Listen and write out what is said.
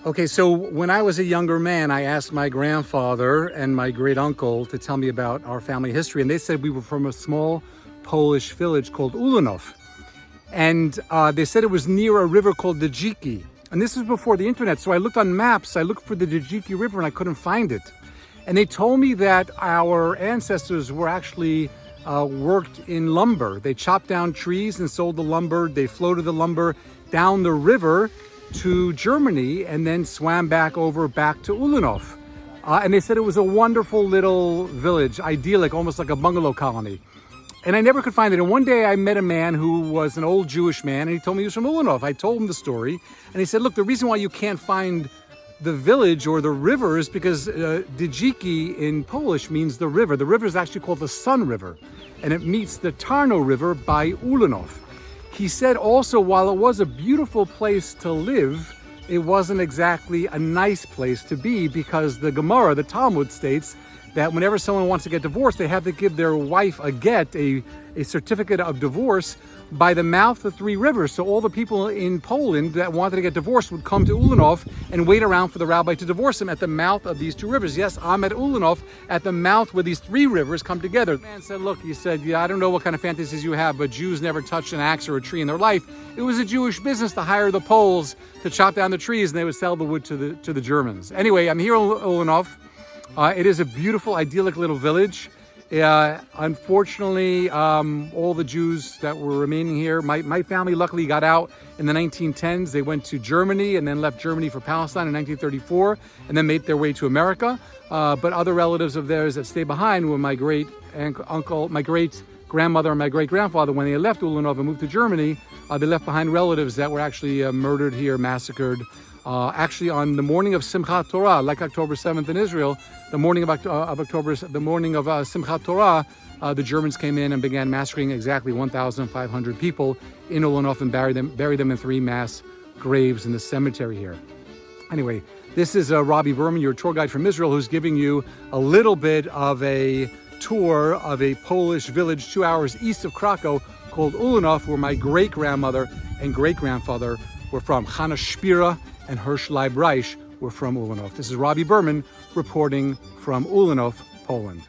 Okay, so when I was a younger man, I asked my grandfather and my great uncle to tell me about our family history, and they said we were from a small Polish village called Ulanov. And they said it was near a river called the Dziki. And this was before the internet, so I looked on maps, I looked for the Dziki River and I couldn't find it. And they told me that our ancestors were actually worked in lumber. They chopped down trees and sold the lumber. They floated the lumber down the river to Germany and then swam back to Ulanov. And they said it was a wonderful little village, idyllic, almost like a bungalow colony. And I never could find it. And one day I met a man who was an old Jewish man, and he told me he was from Ulanov. I told him the story, and he said, look, the reason why you can't find the village or the river is because Dziki in Polish means the river. The river is actually called the Sun River, and it meets the Tarno River by Ulanov. He said also, while it was a beautiful place to live, it wasn't exactly a nice place to be, because the Gemara, the Talmud, states that whenever someone wants to get divorced, they have to give their wife a get, a certificate of divorce, by the mouth of three rivers. So all the people in Poland that wanted to get divorced would come to Ulanov and wait around for the rabbi to divorce them at the mouth of these two rivers. Yes, I'm at Ulanov, at the mouth where these three rivers come together. The man said, look, he said, yeah, I don't know what kind of fantasies you have, but Jews never touched an axe or a tree in their life. It was a Jewish business to hire the Poles to chop down the trees, and they would sell the wood to the Germans. Anyway, I'm here in Ulanov. It is a beautiful, idyllic little village. Unfortunately, all the Jews that were remaining here, my family luckily got out in the 1910s. They went to Germany and then left Germany for Palestine in 1934 and then made their way to America. But other relatives of theirs that stayed behind were my great uncle, my great grandmother and my great grandfather. When they left Ulanov and moved to Germany, they left behind relatives that were actually murdered here, massacred. Actually, on the morning of Simchat Torah, like October 7th in Israel, the morning of Simchat Torah, the Germans came in and began massacring exactly 1,500 people in Ulanov and buried them in three mass graves in the cemetery here. Anyway, this is Robbie Berman, your tour guide from Israel, who's giving you a little bit of a tour of a Polish village 2 hours east of Krakov called Ulanov, where my great-grandmother and great-grandfather were from. Chana Shpira and Hirsch Leibreich were from Ulanov. This is Robbie Berman reporting from Ulanov, Poland.